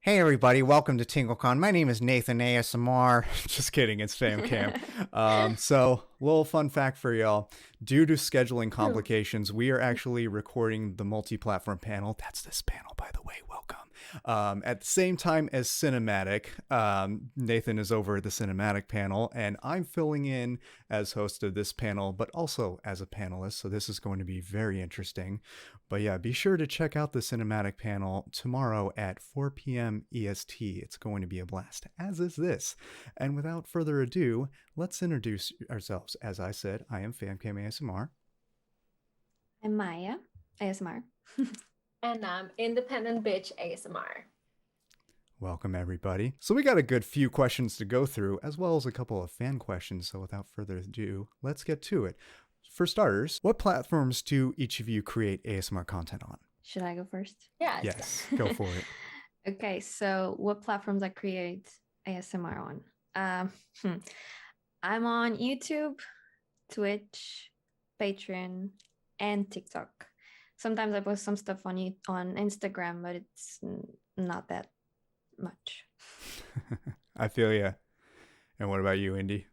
Hey everybody, welcome to TingleCon. My name is Nathan ASMR. Just kidding, it's Fam Cam. Little fun fact for y'all. Due to scheduling complications, we are actually recording the multi-platform panel. That's this panel, by the way. Welcome. At the same time as cinematic, Nathan is over the cinematic panel, and I'm filling in as host of this panel, but also as a panelist. So this is going to be very interesting. But yeah, be sure to check out the cinematic panel tomorrow at 4 p.m. EST. It's going to be a blast, as is this. And without further ado, let's introduce ourselves. As I said, I am FamCam ASMR. I'm Maya, ASMR. And I'm Independent Bitch ASMR. Welcome, everybody. So we got a good few questions to go through, as well as a couple of fan questions. So without further ado, let's get to it. For starters, what platforms do each of you create ASMR content on? Should I go first? Yeah. Yes, go for it. Okay, so what platforms I create ASMR on? I'm on YouTube, Twitch, Patreon, and TikTok. Sometimes I post some stuff on Instagram, but it's not that much. I feel ya. And what about you, Indy?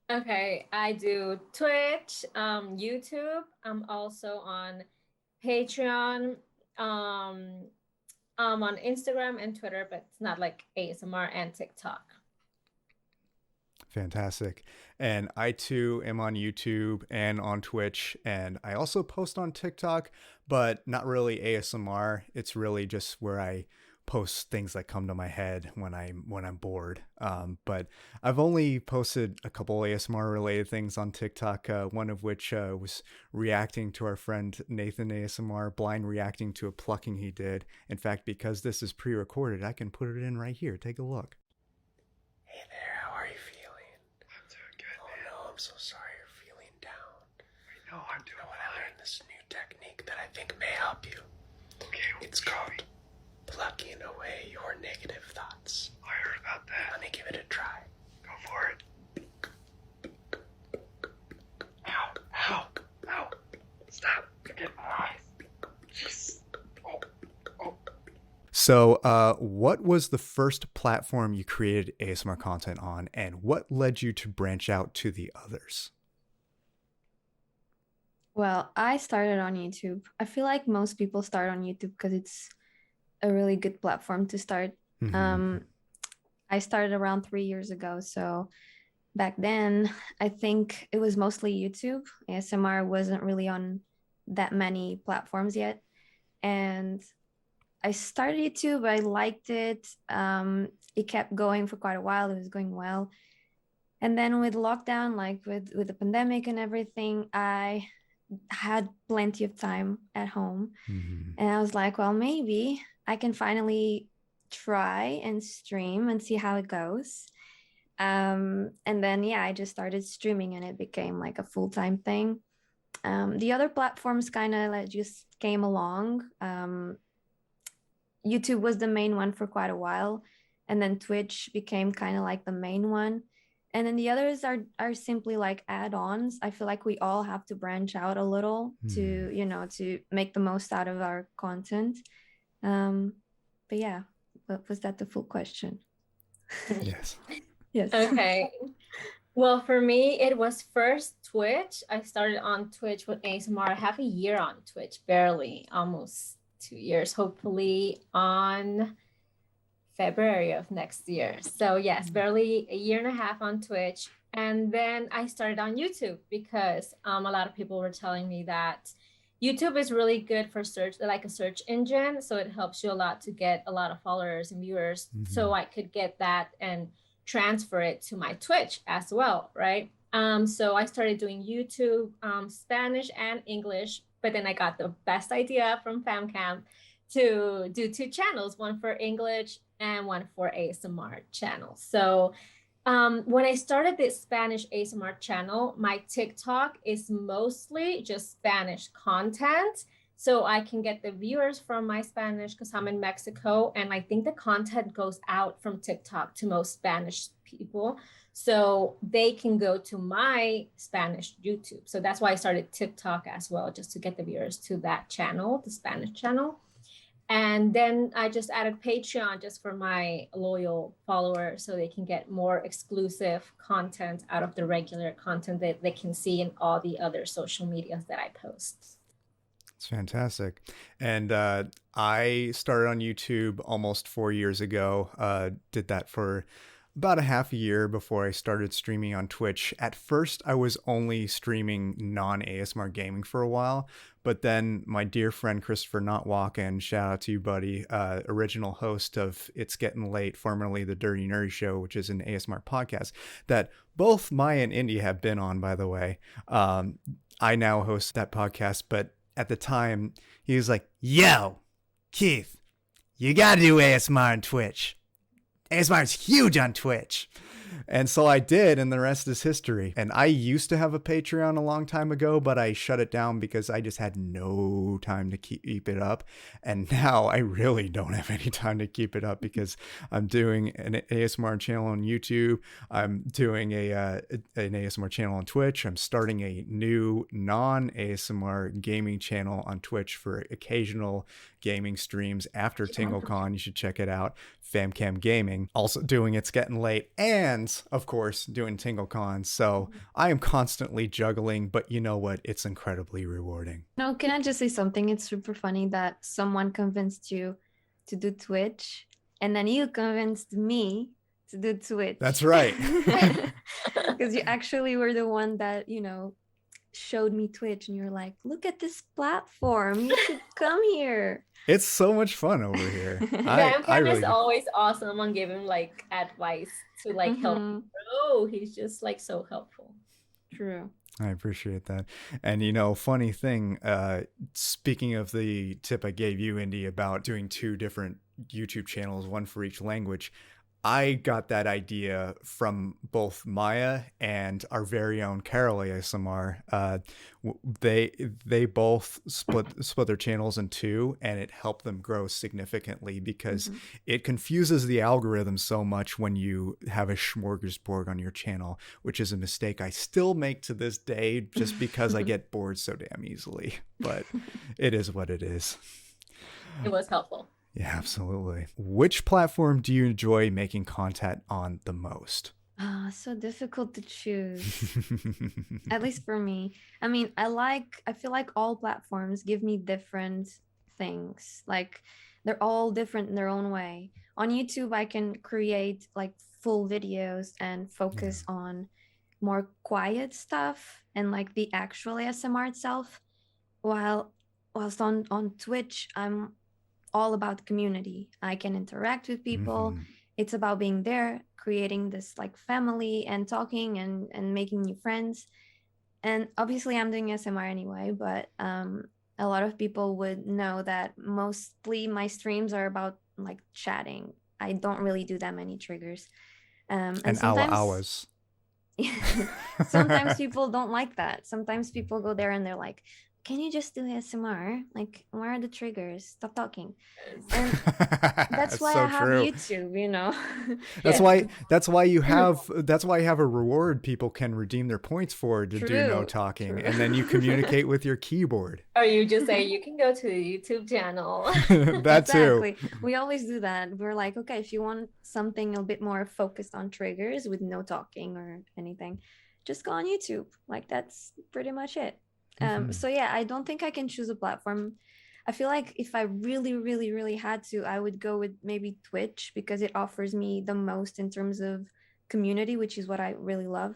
Okay, I do Twitch, YouTube. I'm also on Patreon, on Instagram and Twitter, but it's not like ASMR and TikTok. Fantastic. And I too am on YouTube and on Twitch, and I also post on TikTok, but not really ASMR. It's really just where I post things that come to my head when I'm bored. But I've only posted a couple ASMR related things on TikTok. One of which was reacting to our friend Nathan ASMR, blind reacting to a plucking he did. In fact, because this is pre-recorded, I can put it in right here. Take a look. Hey there, how are you feeling? I'm doing good, man. Oh no, I'm so sorry you're feeling down. I know, I'm doing I learned this new technique that I think may help you. Okay, It's called plucking away your negative thoughts. I heard about that. Let me give it a try. Go for it. Ow, ow, ow. Stop. You're getting my eyes. Jeez. Oh. So, what was the first platform you created ASMR content on, and what led you to branch out to the others? Well, I started on YouTube. I feel like most people start on YouTube because it's a really good platform to start. I started around 3 years ago, so back then I think it was mostly YouTube. ASMR wasn't really on that many platforms yet, and I started YouTube. I liked it. It kept going for quite a while. It was going well, and then with lockdown, like with the pandemic and everything, I had plenty of time at home, and I was like, well, maybe I can finally try and stream and see how it goes. And then, yeah, I just started streaming and it became like a full-time thing. The other platforms kind of like just came along. YouTube was the main one for quite a while, and then Twitch became kind of like the main one. And then the others are simply like add-ons. I feel like we all have to branch out a little to, to make the most out of our content. But yeah, was that the full question? Yes. Yes. Okay. Well, for me, it was first Twitch. I started on Twitch with ASMR. I have a year on Twitch, barely, almost 2 years, hopefully on February of next year. So yes, barely a year and a half on Twitch. And then I started on YouTube because a lot of people were telling me that YouTube is really good for search, like a search engine. So it helps you a lot to get a lot of followers and viewers. So I could get that and transfer it to my Twitch as well, right? So I started doing YouTube, Spanish and English, but then I got the best idea from FamCam to do two channels, one for English and one for ASMR channel. So when I started this Spanish ASMR channel, my TikTok is mostly just Spanish content. So I can get the viewers from my Spanish because I'm in Mexico. And I think the content goes out from TikTok to most Spanish people. So they can go to my Spanish YouTube. So that's why I started TikTok as well, just to get the viewers to that channel, the Spanish channel. And then I just added Patreon just for my loyal followers so they can get more exclusive content out of the regular content that they can see in all the other social medias that I post. It's fantastic. And I started on YouTube almost 4 years ago. Did that for about a half a year before I started streaming on Twitch. At first, I was only streaming non-ASMR gaming for a while, but then my dear friend Christopher Notwalken, shout out to you, buddy, original host of It's Getting Late, formerly The Dirty Nerdy Show, which is an ASMR podcast that both Maya and Indy have been on, by the way. I now host that podcast, but at the time, he was like, yo, Keith, you gotta do ASMR on Twitch. ASMR is huge on Twitch. And so I did, and the rest is history. And I used to have a Patreon a long time ago, but I shut it down because I just had no time to keep it up. And now I really don't have any time to keep it up because I'm doing an ASMR channel on YouTube. I'm doing an ASMR channel on Twitch. I'm starting a new non-ASMR gaming channel on Twitch for occasional gaming streams after TingleCon. You should check it out. Famcam Gaming. Also doing It's Getting Late, and of course doing TingleCon. So I am constantly juggling, but you know what? It's incredibly rewarding. No, can I just say something? It's super funny that someone convinced you to do Twitch, and then you convinced me to do Twitch. That's right. Because you actually were the one that, showed me Twitch, and you're like, look at this platform. You should come here. It's so much fun over here. Bam is always awesome on giving like advice to like help you grow. He's just like so helpful. True. I appreciate that. And funny thing, speaking of the tip I gave you, Indy, about doing 2 different YouTube channels, one for each language, I got that idea from both Maya and our very own Carol ASMR. They both split their channels in 2, and it helped them grow significantly because it confuses the algorithm so much when you have a smorgasbord on your channel, which is a mistake I still make to this day just because I get bored so damn easily. But it is what it is. It was helpful. Yeah, absolutely. Which platform do you enjoy making content on the most? So difficult to choose. At least for me. I mean, I feel like all platforms give me different things. Like they're all different in their own way. On YouTube, I can create like full videos and focus on more quiet stuff and like the actual ASMR itself. Whilst on Twitch, I'm all about community. I can interact with people. It's about being there, creating this like family and talking and making new friends. And obviously I'm doing ASMR anyway, but a lot of people would know that mostly my streams are about like chatting. I don't really do that many triggers. And sometimes hours. Sometimes people don't like that. Sometimes people go there and they're like, can you just do ASMR? Like, where are the triggers? Stop talking. And that's why so I have true. YouTube, That's why you have a reward people can redeem their points for to do no talking. True. And then you communicate with your keyboard. Or you just say you can go to the YouTube channel. That exactly. too. We always do that. We're like, okay, if you want something a bit more focused on triggers with no talking or anything, just go on YouTube. Like that's pretty much it. So yeah, I don't think I can choose a platform. I feel like if I really, really, really had to, I would go with maybe Twitch because it offers me the most in terms of community, which is what I really love.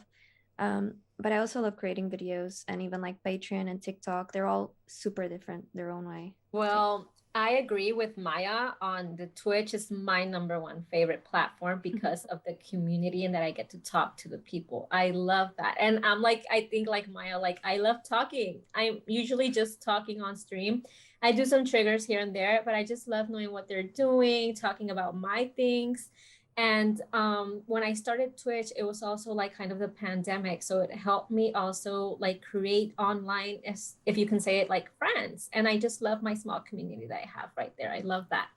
But I also love creating videos, and even like Patreon and TikTok, they're all super different their own way. Well, I agree with Maya on the Twitch is my #1 favorite platform because of the community and that I get to talk to the people. I love that. And I'm like, I think like Maya, like I love talking. I'm usually just talking on stream. I do some triggers here and there, but I just love knowing what they're doing, talking about my things. And when I started Twitch, it was also like kind of the pandemic. So it helped me also like create online, if you can say it, like friends. And I just love my small community that I have right there. I love that.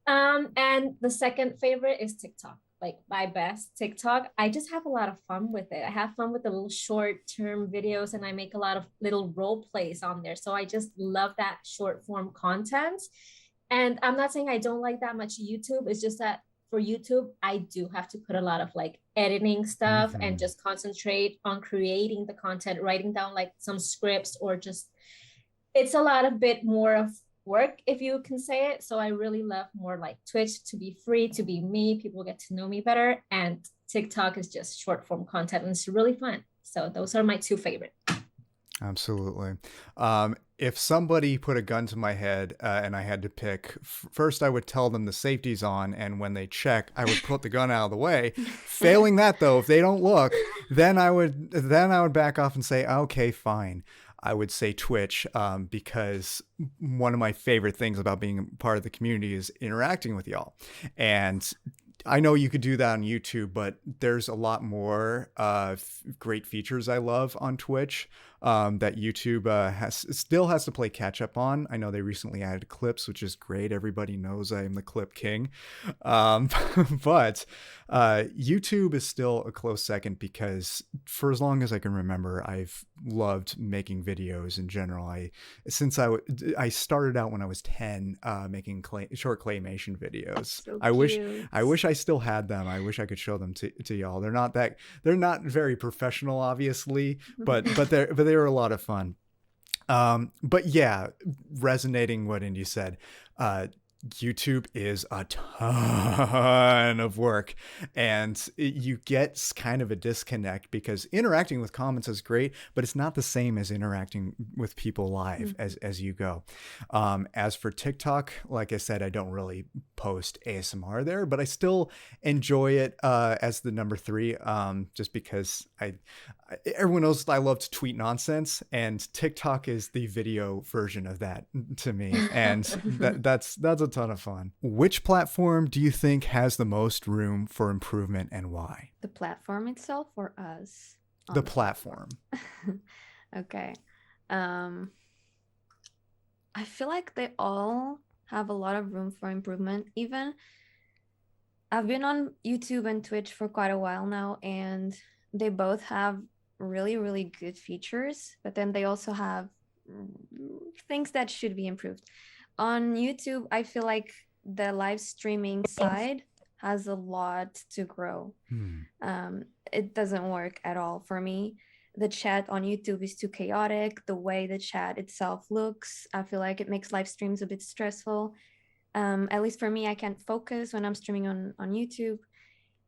And the second favorite is TikTok, like my best TikTok. I just have a lot of fun with it. I have fun with the little short-term videos, and I make a lot of little role plays on there. So I just love that short form content. And I'm not saying I don't like that much YouTube. It's just that for YouTube, I do have to put a lot of like editing stuff and just concentrate on creating the content, writing down like some scripts, or just, it's a lot of bit more of work, if you can say it. So I really love more like Twitch to be free, to be me. People get to know me better. And TikTok is just short form content and it's really fun. So those are my two favorite. Absolutely. If somebody put a gun to my head and I had to pick, first I would tell them the safety's on, and when they check, I would put the gun out of the way. Failing that, though, if they don't look, then I would back off and say, okay, fine. I would say Twitch, because one of my favorite things about being part of the community is interacting with y'all. And I know you could do that on YouTube, but there's a lot more great features I love on Twitch that YouTube still has to play catch up on. I know they recently added clips, which is great. Everybody knows I am the clip king. But YouTube is still a close second, because for as long as I can remember, I've loved making videos in general. I started out when I was 10 making short claymation videos. So I cute. wish I still had them. I wish I could show them to y'all. They're not very professional, obviously, but they were a lot of fun. But yeah, resonating what Indy said, YouTube is a ton of work, and you get kind of a disconnect, because interacting with comments is great, but it's not the same as interacting with people live as you go. As for TikTok, like I said, I don't really post ASMR there, but I still enjoy it as the number 3, just because everyone knows I love to tweet nonsense, and TikTok is the video version of that to me, and that's a ton of fun. Which platform do you think has the most room for improvement, and why? The platform itself or us? The platform. Okay. I feel like they all have a lot of room for improvement. Even I've been on YouTube and Twitch for quite a while now, and they both have really, really good features, but then they also have things that should be improved. On YouTube, I feel like the live streaming side has a lot to grow. It doesn't work at all for me. The chat on YouTube is too chaotic. The way the chat itself looks, I feel like it makes live streams a bit stressful. At least for me, I can't focus when I'm streaming on YouTube.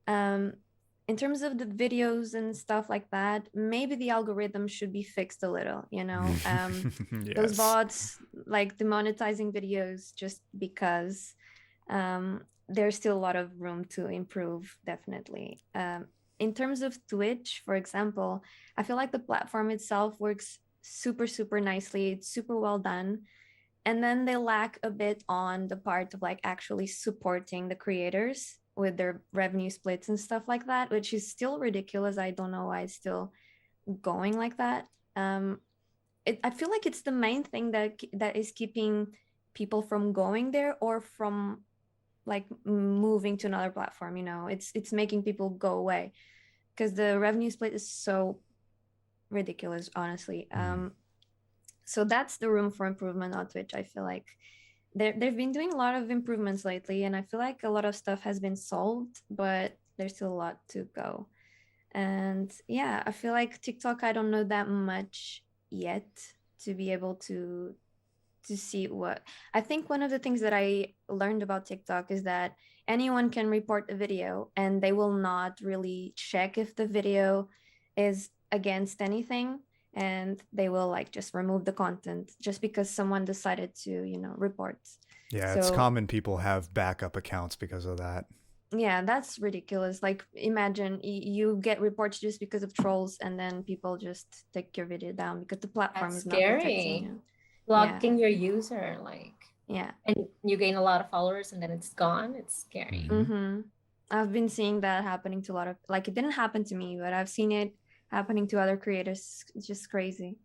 In terms of the videos and stuff like that, maybe the algorithm should be fixed a little, Yes. Those bots like demonetizing videos just because there's still a lot of room to improve, definitely. In terms of Twitch, for example, I feel like the platform itself works super, super nicely. It's super well done. And then they lack a bit on the part of like actually supporting the creators with their revenue splits and stuff like that, which is still ridiculous. I don't know why it's still going like that. I feel like it's the main thing that is keeping people from going there or from like moving to another platform. It's making people go away because the revenue split is so ridiculous, honestly. So that's the room for improvement on Twitch. I feel like they've been doing a lot of improvements lately, and I feel like a lot of stuff has been solved, but there's still a lot to go. And yeah, I feel like TikTok, I don't know that much yet to be able to see what I think. One of the things that I learned about TikTok is that anyone can report a video and they will not really check if the video is against anything, and they will like just remove the content just because someone decided to report. Yeah, it's common people have backup accounts because of that. Yeah, that's ridiculous. Like, imagine you get reports just because of trolls, and then people just take your video down because the platform is not protecting you. Blocking your user, like, yeah, and you gain a lot of followers and then it's gone. It's scary. I've been seeing that happening to a lot of, like, it didn't happen to me, but I've seen it happening to other creators. It's just crazy.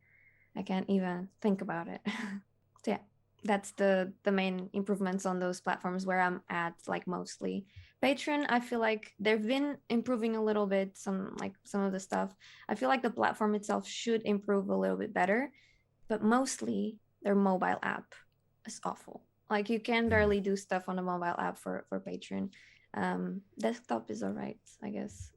I can't even think about it. So yeah, that's the main improvements on those platforms where I'm at, like, mostly. Patreon, I feel like they've been improving a little bit, some of the stuff. I feel like the platform itself should improve a little bit better, but mostly their mobile app is awful. Like you can barely do stuff on a mobile app for Patreon. Desktop is all right, I guess.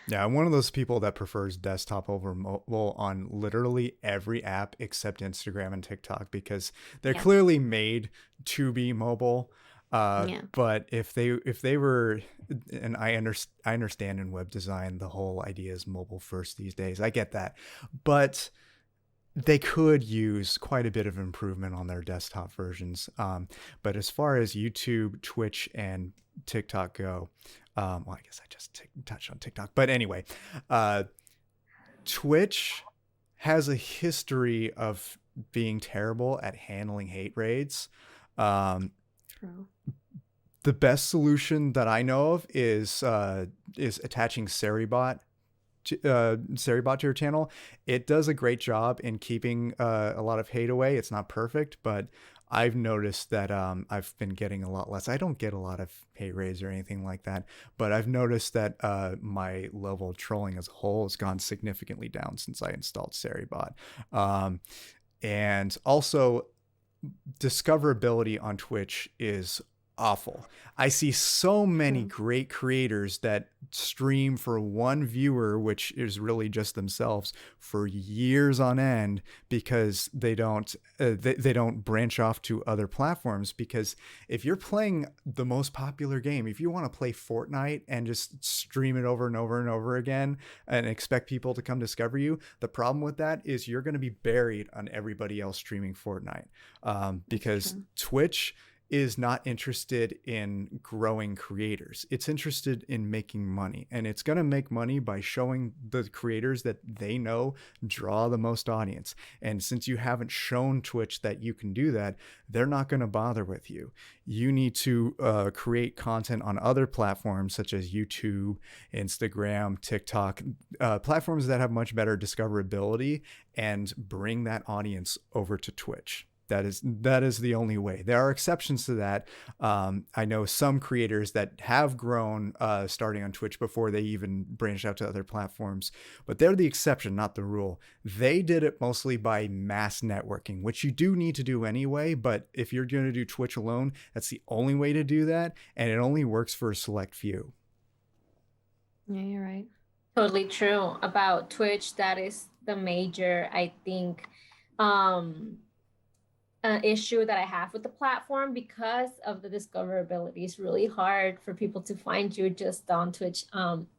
Yeah, I'm one of those people that prefers desktop over mobile on literally every app except Instagram and TikTok because they're Yeah. clearly made to be mobile. Yeah. But if they were, and I understand in web design the whole idea is mobile first these days. I get that, but they could use quite a bit of improvement on their desktop versions. But as far as YouTube, Twitch, and TikTok go, well, I guess I just touched on TikTok. But anyway, Twitch has a history of being terrible at handling hate raids. True. The best solution that I know of is attaching Seribot to your channel. It does a great job in keeping a lot of hate away. It's not perfect, but I've noticed that I've been getting a lot less. I don't get a lot of hate raids or anything like that, but I've noticed that my level of trolling as a whole has gone significantly down since I installed Seribot. And also, discoverability on Twitch is awful. I see so many great creators that stream for one viewer, which is really just themselves, for years on end because they don't branch off to other platforms. Because if you're playing the most popular game, if you want to play Fortnite and just stream it over and over and over again and expect people to come discover you, the problem with that is you're going to be buried on everybody else streaming Fortnite, because Twitch is not interested in growing creators. It's interested in making money, and it's going to make money by showing the creators that they know draw the most audience. And since you haven't shown Twitch that you can do that, they're not going to bother with you. You need to create content on other platforms such as YouTube, Instagram, TikTok, platforms that have much better discoverability, and bring that audience over to Twitch. That is the only way. There are exceptions to that. I know some creators that have grown starting on Twitch before they even branched out to other platforms, but they're the exception, not the rule. They did it mostly by mass networking, which you do need to do anyway. But if you're going to do Twitch alone, that's the only way to do that, and it only works for a select few. Yeah, you're right. Totally true about Twitch. That is the major, I think, issue that I have with the platform because of the discoverability. It's really hard for people to find you just on Twitch.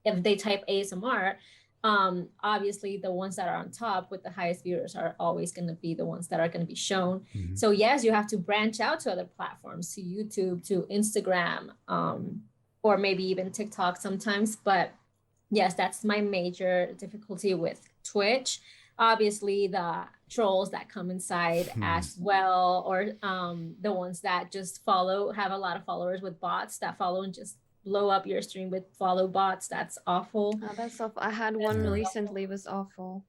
If they type ASMR, obviously the ones that are on top with the highest viewers are always going to be the ones that are going to be shown. Mm-hmm. So yes, you have to branch out to other platforms, to YouTube, to Instagram, or maybe even TikTok sometimes. But yes, that's my major difficulty with Twitch. Obviously the trolls that come inside as well, or the ones that just have a lot of followers with bots that follow and just blow up your stream with follow bots. That's awful. Oh, that's awful. I had one recently. It was awful.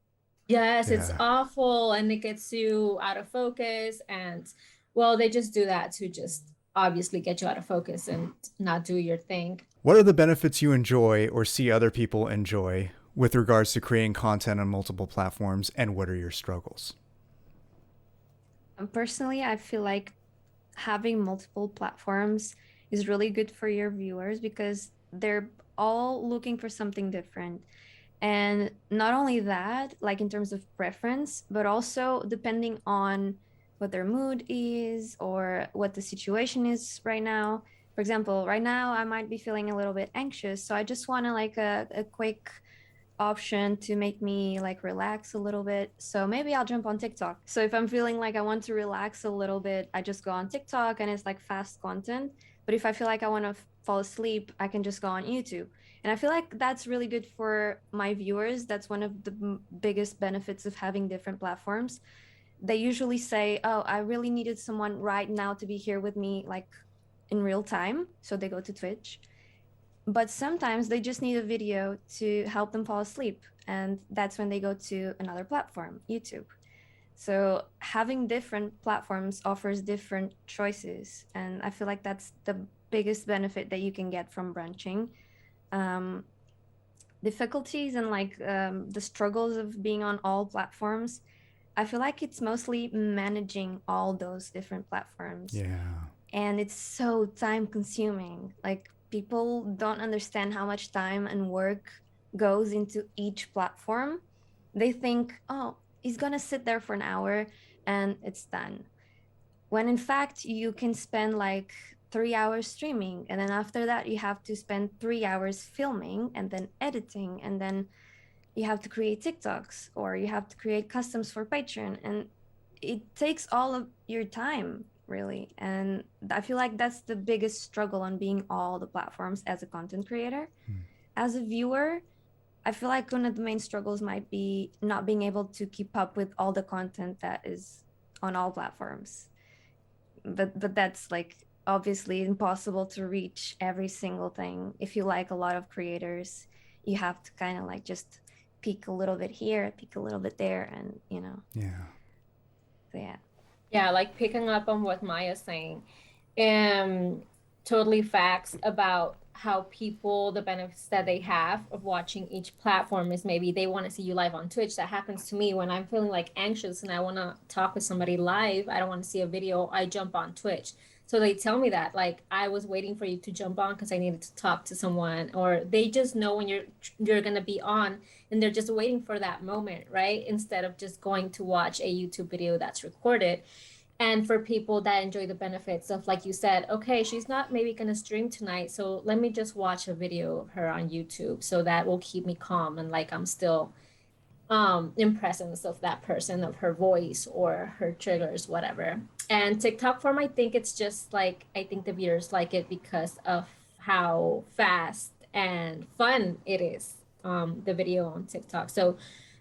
Yes, it's awful, and it gets you out of focus, and well, they just do that to just obviously get you out of focus and not do your thing. What are the benefits you enjoy or see other people enjoy with regards to creating content on multiple platforms, and what are your struggles? Personally, I feel like having multiple platforms is really good for your viewers because they're all looking for something different. And not only that, like in terms of preference, but also depending on what their mood is or what the situation is right now. For example, right now I might be feeling a little bit anxious, so I just want to like a quick option to make me like relax a little bit. So maybe I'll jump on TikTok. So if I'm feeling like I want to relax a little bit, I just go on TikTok and it's like fast content. But if I feel like I want to fall asleep, I can just go on YouTube. And I feel like that's really good for my viewers. That's one of the biggest benefits of having different platforms. They usually say, oh, I really needed someone right now to be here with me, like in real time. So they go to Twitch. But sometimes they just need a video to help them fall asleep. And that's when they go to another platform, YouTube. So having different platforms offers different choices. And I feel like that's the biggest benefit that you can get from branching. Difficulties and like the struggles of being on all platforms. I feel like it's mostly managing all those different platforms. Yeah. And it's so time consuming. Like people don't understand how much time and work goes into each platform. They think, oh, he's gonna sit there for an hour and it's done. When in fact you can spend like 3 hours streaming, and then after that you have to spend 3 hours filming and then editing, and then you have to create TikToks or you have to create customs for Patreon, and it takes all of your time really. And I feel like that's the biggest struggle on being all the platforms as a content creator. As a viewer, I feel like one of the main struggles might be not being able to keep up with all the content that is on all platforms. But that's like obviously impossible to reach every single thing. If you like a lot of creators, you have to kind of like just peek a little bit here, peek a little bit there, and Yeah. so yeah. Yeah, like picking up on what Maya's saying, totally facts about how people, the benefits that they have of watching each platform is maybe they want to see you live on Twitch. That happens to me when I'm feeling like anxious and I want to talk with somebody live. I don't want to see a video. I jump on Twitch. So they tell me that, like, I was waiting for you to jump on because I needed to talk to someone, or they just know when you're gonna be on, and they're just waiting for that moment, right? Instead of just going to watch a YouTube video that's recorded. And for people that enjoy the benefits of, like you said, okay, she's not maybe gonna stream tonight, so let me just watch a video of her on YouTube, so that will keep me calm and like I'm still in presence of that person, of her voice or her triggers, whatever. And TikTok form, I think it's just like, I think the viewers like it because of how fast and fun it is, the video on TikTok. So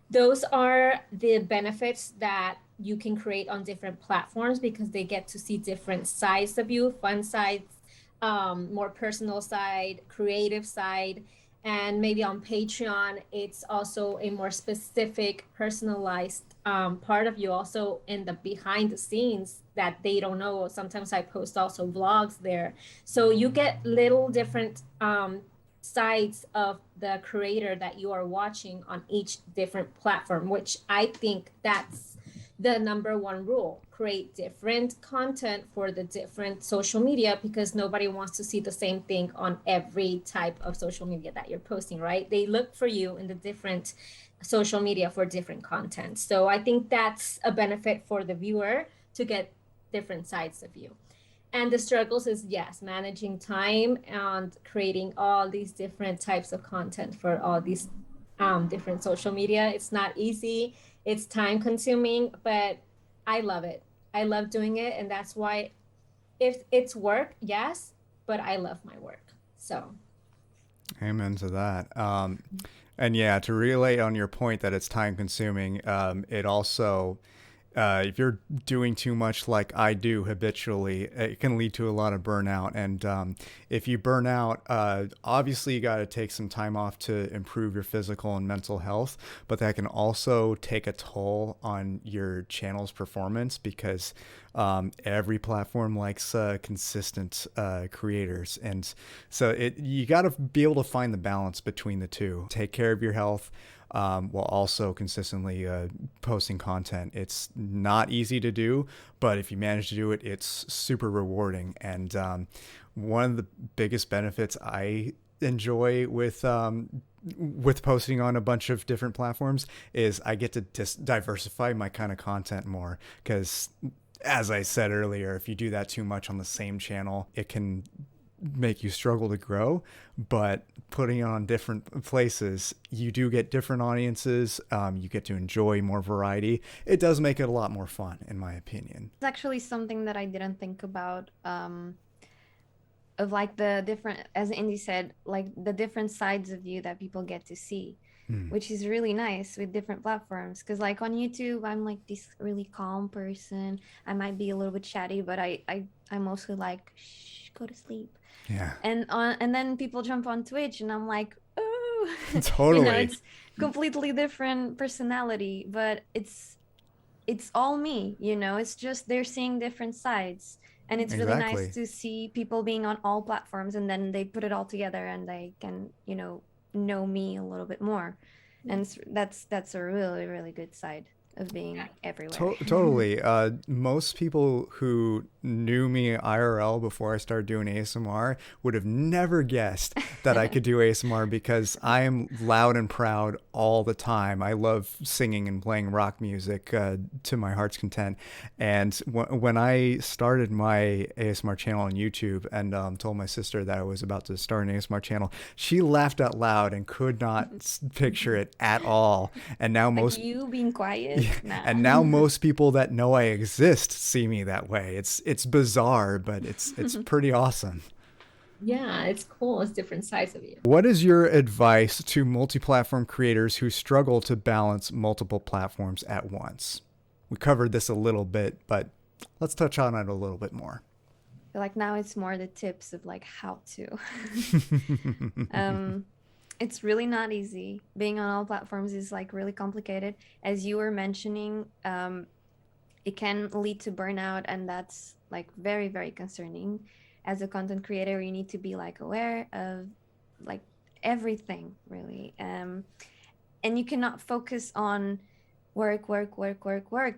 those are the benefits that you can create on different platforms, because they get to see different sides of you, fun sides, more personal side, creative side. And maybe on Patreon, it's also a more specific, personalized part of you, also in the behind the scenes that they don't know. Sometimes I post also vlogs there. So you get little different sides of the creator that you are watching on each different platform, which I think that's the number one rule: create different content for the different social media, because nobody wants to see the same thing on every type of social media that you're posting, right? They look for you in the different social media for different content. So I think that's a benefit for the viewer, to get different sides of you. And the struggles is, yes, managing time and creating all these different types of content for all these different social media. It's not easy. It's time consuming, but I love it. I love doing it. And that's why, if it's work, yes, but I love my work. So Amen to that. And yeah, to relate on your point that it's time consuming, it also, if you're doing too much like I do habitually, it can lead to a lot of burnout. And if you burn out, obviously you got to take some time off to improve your physical and mental health, but that can also take a toll on your channel's performance, because every platform likes consistent creators. And so you got to be able to find the balance between the two. Take care of your health, while also consistently posting content. It's not easy to do, but if you manage to do it, it's super rewarding. And one of the biggest benefits I enjoy with posting on a bunch of different platforms is I get to diversify my kind of content more, because as I said earlier, if you do that too much on the same channel, it can make you struggle to grow. But putting on different places, you do get different audiences. You get to enjoy more variety. It does make it a lot more fun, in my opinion. It's actually something that I didn't think about, of like the different, as Indy said, like the different sides of you that people get to see, which is really nice with different platforms. Because like on YouTube, I'm like this really calm person. I might be a little bit chatty, but I'm mostly like, shh, go to sleep. Yeah. And then people jump on Twitch and I'm like, oh, Totally. it's completely different personality, but it's all me, it's just they're seeing different sides. And it's really Exactly. nice to see people being on all platforms, and then they put it all together and they can, know me a little bit more. And that's a really, really good side. of being everywhere. Totally. Most people who knew me IRL before I started doing ASMR would have never guessed that I could do ASMR because I am loud and proud all the time. I love singing and playing rock music to my heart's content. And when I started my ASMR channel on YouTube and told my sister that I was about to start an ASMR channel, she laughed out loud and could not picture it at all. And now Like you being quiet? Nah. And now most people that know I exist see me that way. It's bizarre, but it's pretty awesome. Yeah, it's cool. It's different sides of you. What is your advice to multi-platform creators who struggle to balance multiple platforms at once? We covered this a little bit, but let's touch on it a little bit more. I feel like now it's more the tips of like how to. It's really not easy. Being on all platforms is like really complicated. As you were mentioning, it can lead to burnout, and that's like very, very concerning. As a content creator, you need to be like aware of like everything really. And you cannot focus on work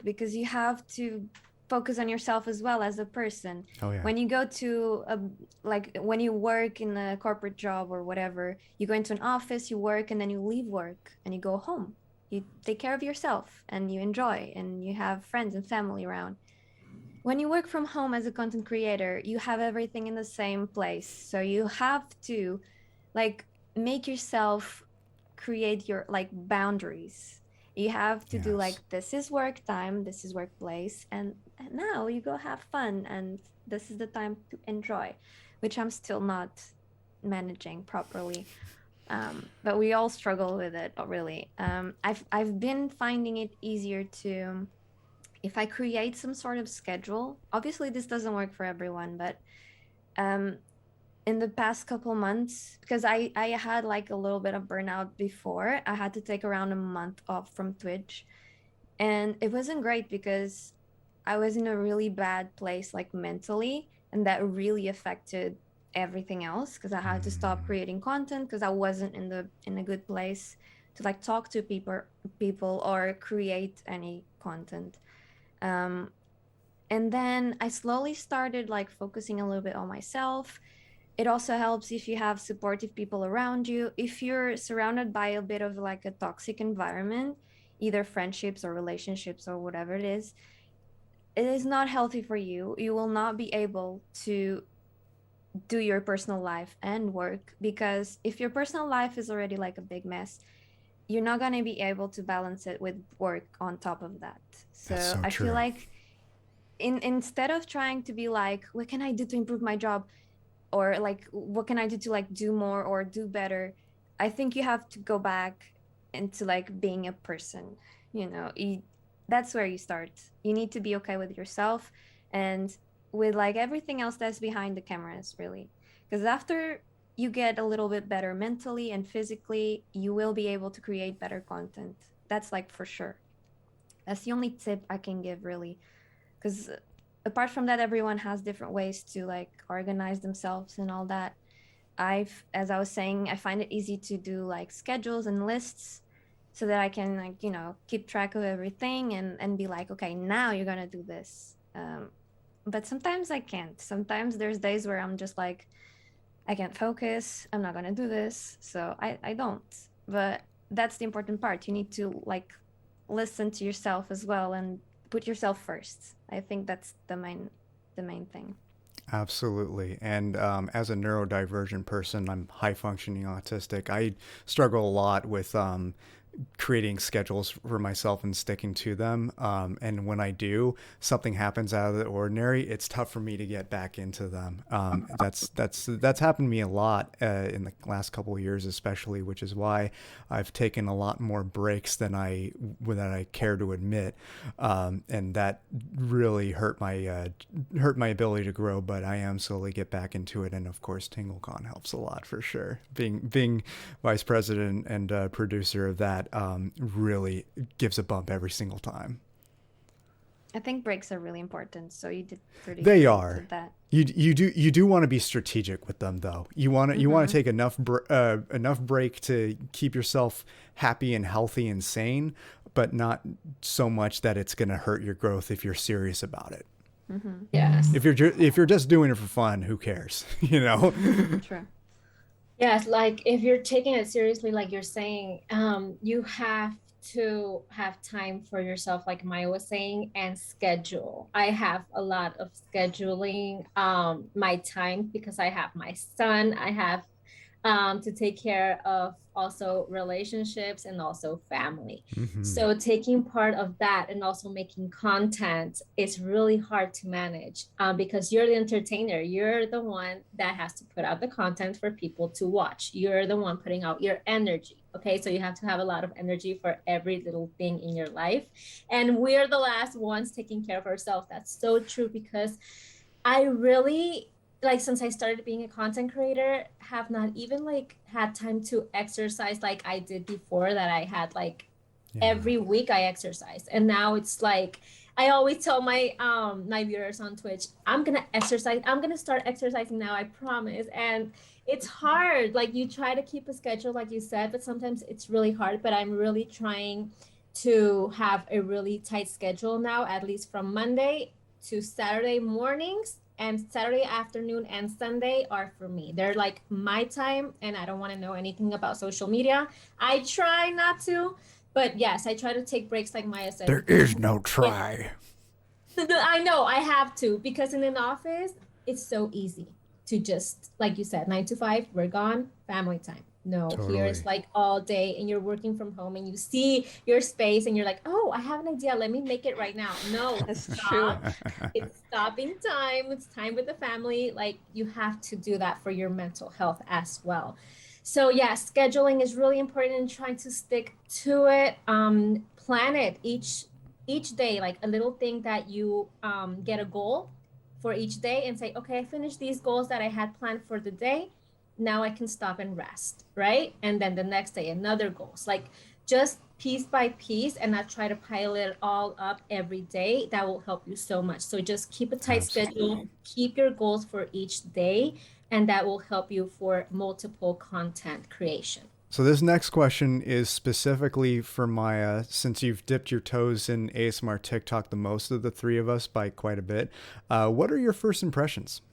because you have to focus on yourself as well as a person. Oh, yeah. When you go to like when you work in a corporate job or whatever, you go into an office, you work, and then you leave work and you go home. You take care of yourself and you enjoy and you have friends and family around. When you work from home as a content creator, you have everything in the same place. So you have to like make yourself create your like boundaries. You have to do like, this is work time, this is workplace, and now you go have fun, and this is the time to enjoy, which I'm still not managing properly. But we all struggle with it, really. I've been finding it easier to, if I create some sort of schedule. Obviously, this doesn't work for everyone, but in the past couple months, because I had like a little bit of burnout before, I had to take around a month off from Twitch. And it wasn't great because I was in a really bad place, like mentally, and that really affected everything else because I had to stop creating content because I wasn't in a good place to like talk to people or create any content. And then I slowly started like focusing a little bit on myself. It also helps if you have supportive people around you. If you're surrounded by a bit of like a toxic environment, either friendships or relationships or whatever it is not healthy for you. You will not be able to do your personal life and work, because if your personal life is already like a big mess, you're not going to be able to balance it with work on top of that. So I feel like instead of trying to be like, what can I do to improve my job? Or like, what can I do to like do more or do better? I think you have to go back into like being a person, that's where you start. You need to be okay with yourself and with like everything else that's behind the cameras, really. Because after you get a little bit better mentally and physically, you will be able to create better content. That's like for sure. That's the only tip I can give, really. Because apart from that, everyone has different ways to like organize themselves and all that. As I was saying, I find it easy to do like schedules and lists so that I can like, keep track of everything and be like, okay, now you're going to do this. But sometimes I can't. Sometimes there's days where I'm just like, I can't focus. I'm not going to do this. So I don't. But that's the important part. You need to like listen to yourself as well and put yourself first. I think that's the main thing. Absolutely. And as a neurodivergent person, I'm high functioning autistic. I struggle a lot with creating schedules for myself and sticking to them. And when I do, something happens out of the ordinary, it's tough for me to get back into them. That's happened to me a lot in the last couple of years, especially, which is why I've taken a lot more breaks than I care to admit. And that really hurt my ability to grow, but I am slowly get back into it. And of course, TingleCon helps a lot for sure. Being vice president and producer of that, really gives a bump every single time. I think breaks are really important. So you did pretty They great are. with that. You do want to be strategic with them though. You want to take enough break to keep yourself happy and healthy and sane, but not so much that it's going to hurt your growth if you're serious about it. Yes. If you're just doing it for fun, who cares? You know. True. Yes, like if you're taking it seriously, like you're saying, you have to have time for yourself, like Maya was saying, and schedule. I have a lot of scheduling my time because I have my son. I have to take care of also relationships and also family. So taking part of that and also making content is really hard to manage because you're the entertainer. You're the one that has to put out the content for people to watch. You're the one putting out your energy. Okay, so you have to have a lot of energy for every little thing in your life. And we're the last ones taking care of ourselves. That's so true because I really like since I started being a content creator, have not even like had time to exercise like I did before that I had like every week I exercise. And now it's like I always tell my viewers on Twitch, I'm gonna exercise, I'm gonna start exercising now, I promise. And it's hard. Like you try to keep a schedule, like you said, but sometimes it's really hard. But I'm really trying to have a really tight schedule now, at least from Monday to Saturday mornings, and Saturday afternoon and Sunday are for me. They're like my time, and I don't want to know anything about social media. I try not to, but yes, I try to take breaks, like Maya said. There is no try. I know I have to because in an office, it's so easy to just, like you said, 9 to 5, we're gone, family time. No, here it's Totally. like all day and you're working from home and you see your space and you're like, oh, I have an idea. Let me make it right now. No, That's stop. true. It's stopping time. It's time with the family. Like you have to do that for your mental health as well. So yeah, scheduling is really important and trying to stick to it. Plan it each day, like a little thing that you get a goal for each day and say, okay, I finished these goals that I had planned for the day. Now I can stop and rest, right? And then the next day, another goals. Like just piece by piece and not try to pile it all up every day. That will help you so much. So just keep a tight schedule, keep your goals for each day, and that will help you for multiple content creation. So this next question is specifically for Maya, since you've dipped your toes in ASMR TikTok the most of the three of us by quite a bit. What are your first impressions?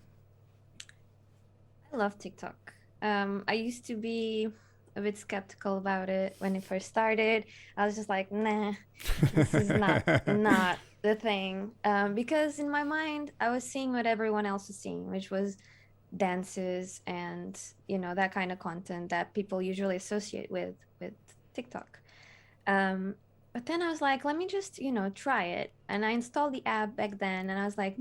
I love TikTok. I used to be a bit skeptical about it when it first started. I was just like, nah, this is not the thing. Because in my mind, I was seeing what everyone else was seeing, which was dances and that kind of content that people usually associate with TikTok. But then I was like, let me just try it, and I installed the app back then, and I was like,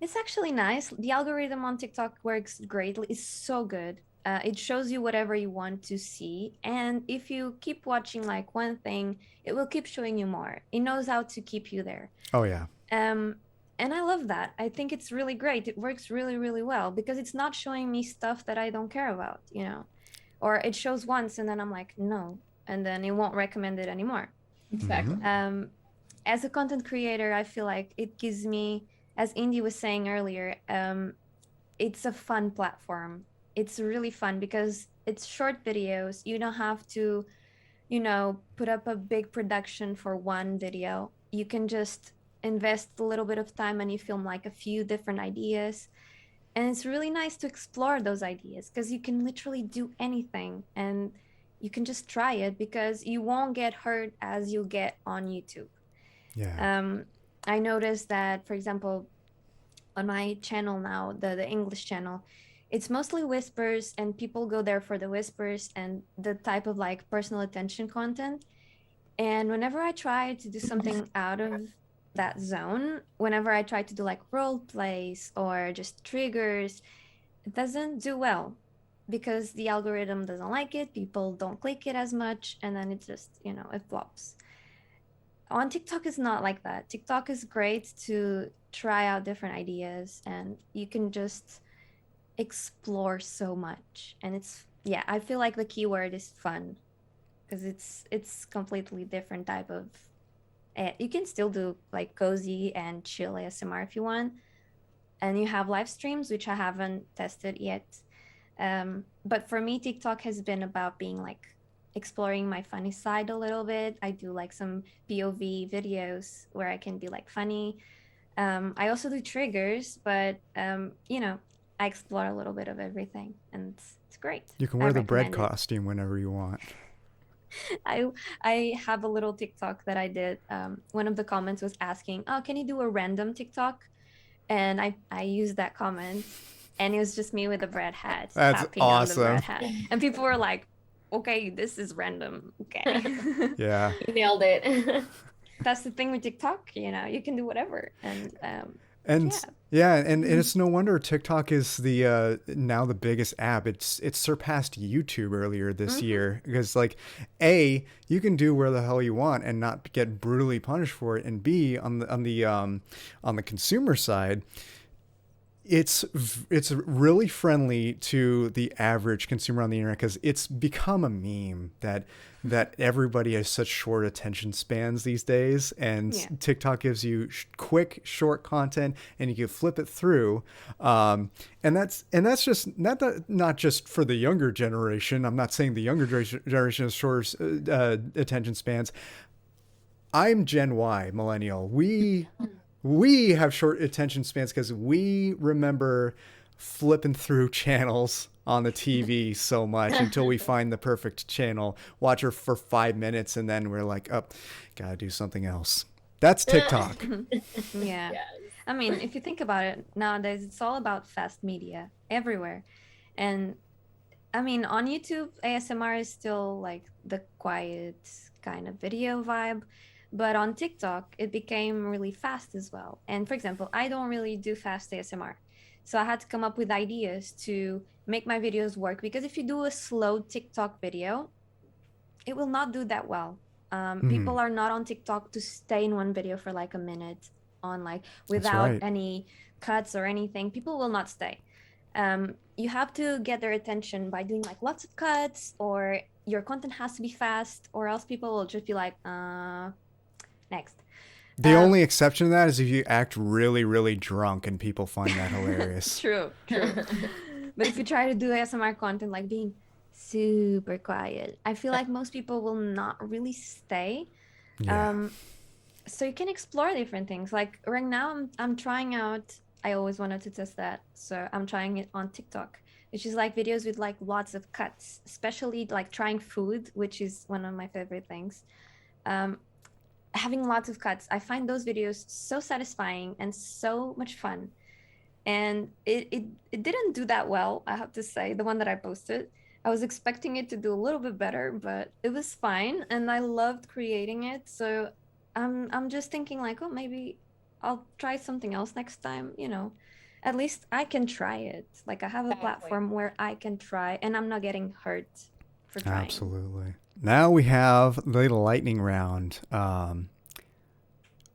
it's actually nice. The algorithm on TikTok works greatly. It's so good. It shows you whatever you want to see. And if you keep watching like one thing, it will keep showing you more. It knows how to keep you there. Oh, yeah. And I love that. I think it's really great. It works really, really well because it's not showing me stuff that I don't care about, or it shows once and then I'm like, no. And then it won't recommend it anymore. Exactly. As a content creator, I feel like it gives me, as Indy was saying earlier, it's a fun platform. It's really fun because it's short videos. You don't have to, put up a big production for one video. You can just invest a little bit of time and you film like a few different ideas. And it's really nice to explore those ideas because you can literally do anything and you can just try it because you won't get hurt as you get on YouTube. Yeah. I noticed that, for example, on my channel now, the English channel, it's mostly whispers and people go there for the whispers and the type of like personal attention content. And whenever I try to do something out of that zone, whenever I try to do like role plays or just triggers, it doesn't do well because the algorithm doesn't like it. People don't click it as much. And then it just, it flops. On TikTok is not like that. TikTok is great to try out different ideas and you can just explore so much. And I feel like the keyword is fun because it's completely different type of You can still do like cozy and chill ASMR if you want. And you have live streams, which I haven't tested yet. But for me, TikTok has been about being like exploring my funny side a little bit. I do like some POV videos where I can be like funny. I also do triggers, but you know, I explore a little bit of everything, and it's great. You can I wear the bread recommend it. costume whenever you want. I have a little TikTok that I did. One of the comments was asking, "Oh, can you do a random TikTok?" And I used that comment, and it was just me with a bread hat That's tapping on the awesome. bread hat, and people were like, "Okay, this is random." Okay, Yeah. You nailed it. that's the thing with TikTok. You know, you can do whatever, and And yeah. yeah, and it's no wonder TikTok is the now the biggest app. It's surpassed YouTube earlier this year because like you can do where the hell you want and not get brutally punished for it, and B on the consumer side, it's really friendly to the average consumer on the internet because it's become a meme that everybody has such short attention spans these days, and Yeah. TikTok gives you quick, short content, and you can flip it through, and that's just not just for the younger generation. I'm not saying the younger generation has short attention spans. I'm Gen Y, millennial. We have short attention spans because we remember flipping through channels on the TV so much until we find the perfect channel, watch her for 5 minutes, and then we're like, oh, gotta do something else. That's TikTok. Yeah. Yes. I mean, if you think about it, nowadays it's all about fast media everywhere. And I mean, on YouTube, ASMR is still like the quiet kind of video vibe. But on TikTok, it became really fast as well. And for example, I don't really do fast ASMR. So I had to come up with ideas to make my videos work because if you do a slow TikTok video, it will not do that well. People are not on TikTok to stay in one video for like a minute on like without right. any cuts or anything. People will not stay. You have to get their attention by doing like lots of cuts, or your content has to be fast, or else people will just be like, next. The only exception to that is if you act really, really drunk and people find that hilarious. True. But if you try to do ASMR content like being super quiet, I feel like most people will not really stay. Yeah. So you can explore different things. Like right now, I'm trying out. I always wanted to test that, so I'm trying it on TikTok, which is like videos with like lots of cuts, especially like trying food, which is one of my favorite things. Having lots of cuts, I find those videos so satisfying and so much fun. And it didn't do that well, I have to say. The one that I posted, I was expecting it to do a little bit better, but it was fine, and I loved creating it. So I'm just thinking like, oh, maybe I'll try something else next time. You know, at least I can try it. Like I have a Exactly. platform where I can try, and I'm not getting hurt for trying. Absolutely. Now we have the lightning round.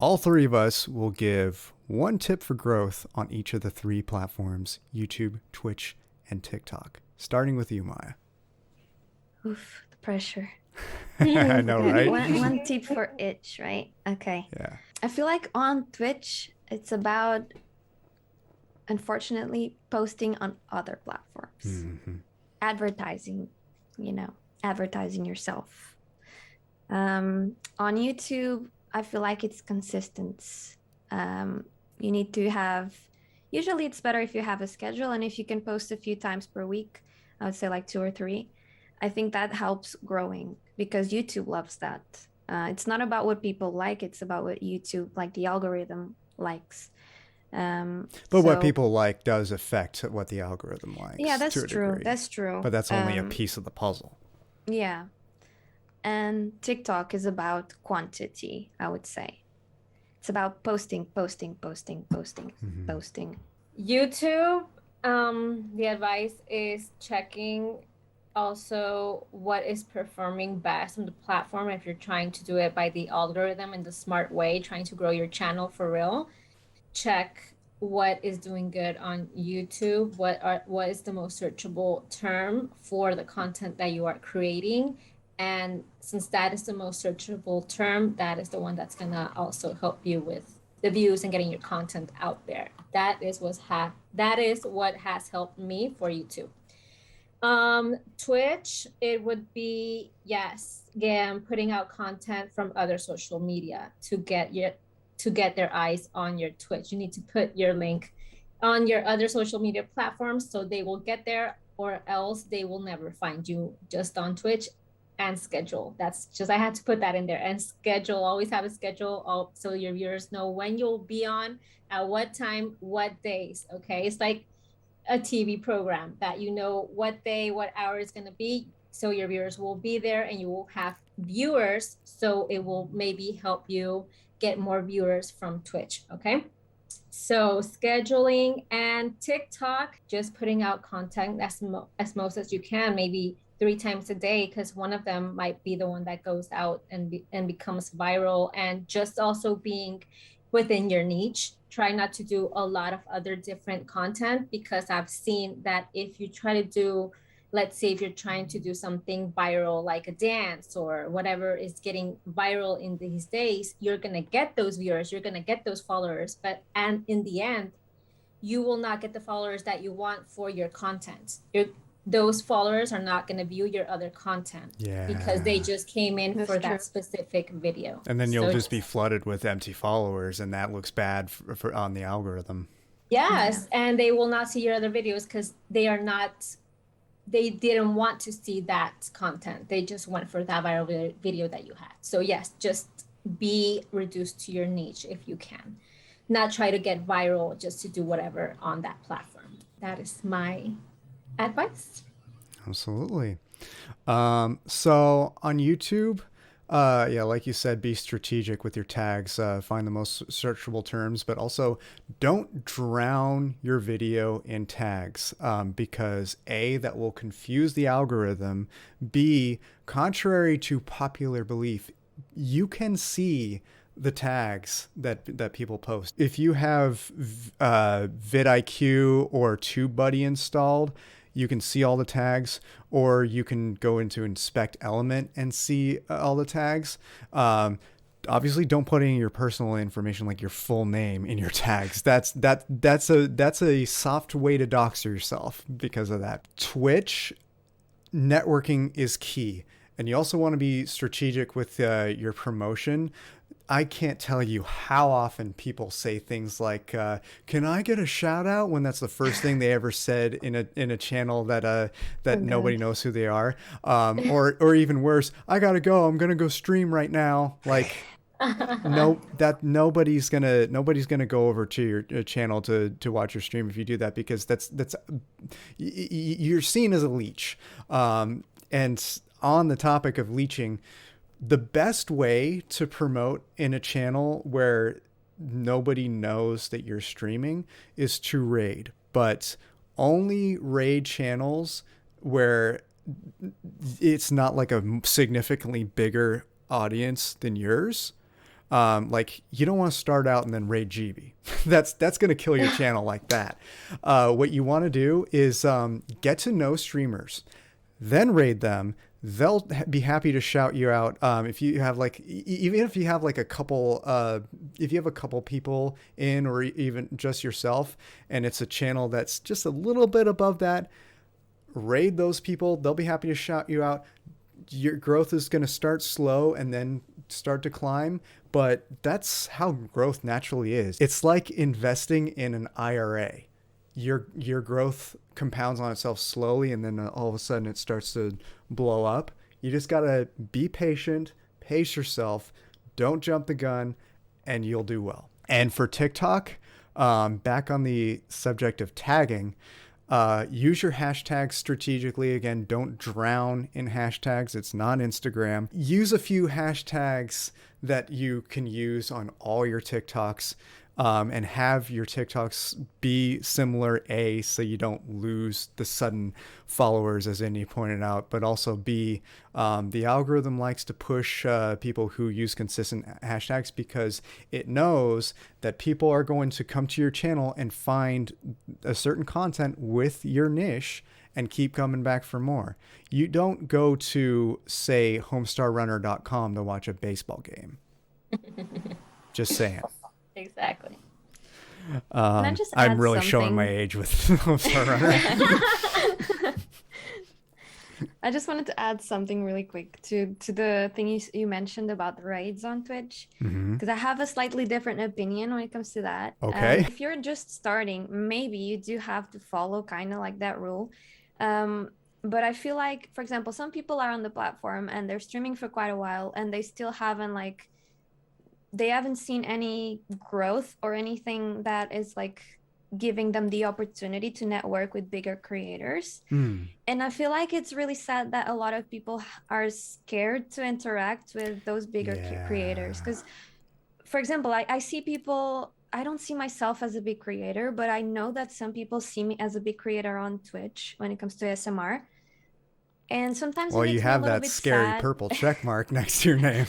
All three of us will give one tip for growth on each of the three platforms: YouTube, Twitch, and TikTok. Starting with you, Maya. Oof, the pressure. I know, Okay, right? one tip for each, right? Okay. Yeah. I feel like on Twitch, it's about, unfortunately, posting on other platforms. Mhm. Advertising, advertising yourself. On YouTube, I feel like it's consistent. You need to have, usually it's better if you have a schedule, and if you can post a few times per week, I would say like 2 or 3. I think that helps growing because YouTube loves that. It's not about what people like, it's about what YouTube, like the algorithm, likes. But what people like does affect what the algorithm likes. Yeah, that's to a true. degree. That's true. But that's only a piece of the puzzle. Yeah. And TikTok is about quantity, I would say. It's about posting. YouTube, the advice is checking also what is performing best on the platform if you're trying to do it by the algorithm in the smart way, trying to grow your channel for real. Check what is doing good on YouTube, what is the most searchable term for the content that you are creating, And since that is the most searchable term, that is the one that's gonna also help you with the views and getting your content out there. That is what has helped me for YouTube. Twitch, it would be, yes, again, putting out content from other social media to get their eyes on your Twitch. You need to put your link on your other social media platforms so they will get there, or else they will never find you. Just on Twitch. And schedule. That's just, I had to put that in there. And schedule, always have a schedule so your viewers know when you'll be on, at what time, what days. Okay, it's like a TV program that you know what day, what hour is going to be, so your viewers will be there and you will have viewers, so it will maybe help you get more viewers from Twitch. Okay, so scheduling. And TikTok, just putting out content as most as you can, maybe 3 times a day, because one of them might be the one that goes out and becomes viral. And just also being within your niche. Try not to do a lot of other different content, because I've seen that if you try to do, let's say if you're trying to do something viral, like a dance or whatever is getting viral in these days, you're going to get those viewers, you're going to get those followers, and in the end, you will not get the followers that you want for your content. Those followers are not going to view your other content, because they just came in for that specific video. And then you'll just be flooded with empty followers, and that looks bad for on the algorithm. Yes, and they will not see your other videos because they didn't want to see that content. They just went for that viral video that you had. So yes, just be reduced to your niche if you can. Not try to get viral just to do whatever on that platform. That is my advice. Absolutely. So on YouTube, like you said, be strategic with your tags, find the most searchable terms, but also don't drown your video in tags, because A, that will confuse the algorithm. B, contrary to popular belief, you can see the tags that people post. If you have vidIQ or TubeBuddy installed, you can see all the tags, or you can go into inspect element and see all the tags. Obviously don't put any of your personal information, like your full name, in your tags. That's a soft way to dox yourself because of that. Twitch networking is key. And you also want to be strategic with your promotion. I can't tell you how often people say things like, "Can I get a shout out?" when that's the first thing they ever said in a channel that nobody knows who they are, or even worse, "I gotta go. I'm gonna go stream right now." Like, nobody's gonna go over to your channel to watch your stream if you do that, because that's you're seen as a leech. And on the topic of leeching, the best way to promote in a channel where nobody knows that you're streaming is to raid, but only raid channels where it's not like a significantly bigger audience than yours. Like, you don't want to start out and then raid GB. That's going to kill your channel like that. What you want to do is get to know streamers, then raid them. They'll be happy to shout you out. If you have even if you have like a couple, if you have a couple people in, or even just yourself, and it's a channel that's just a little bit above that, raid those people. They'll be happy to shout you out. Your growth is going to start slow and then start to climb, but that's how growth naturally is. It's like investing in an IRA. Your growth compounds on itself slowly, and then all of a sudden it starts to blow up. You just gotta be patient, pace yourself, don't jump the gun, and you'll do well. And for TikTok, back on the subject of tagging, use your hashtags strategically. Again, don't drown in hashtags. It's not Instagram. Use a few hashtags that you can use on all your TikToks. And have your TikToks be similar, A, so you don't lose the sudden followers, as Indy pointed out, but also B, the algorithm likes to push people who use consistent hashtags, because it knows that people are going to come to your channel and find a certain content with your niche, and keep coming back for more. You don't go to, say, homestarrunner.com to watch a baseball game. Just saying. Exactly. Can I just I'm add really showing my something? age with Homestar Runner. I just wanted to add something really quick to the thing you mentioned about the raids on Twitch, because I have a slightly different opinion when it comes to that. Okay. If you're just starting, maybe you do have to follow kind of like that rule. But I feel like, for example, some people are on the platform and they're streaming for quite a while and they still haven't they haven't seen any growth or anything that is like giving them the opportunity to network with bigger creators. And I feel like it's really sad that a lot of people are scared to interact with those bigger creators. Because, for example, I see people, I don't see myself as a big creator, but I know that some people see me as a big creator on Twitch when it comes to ASMR. And sometimes it Well, makes you me a have little that bit scary sad. purple check mark next to your name.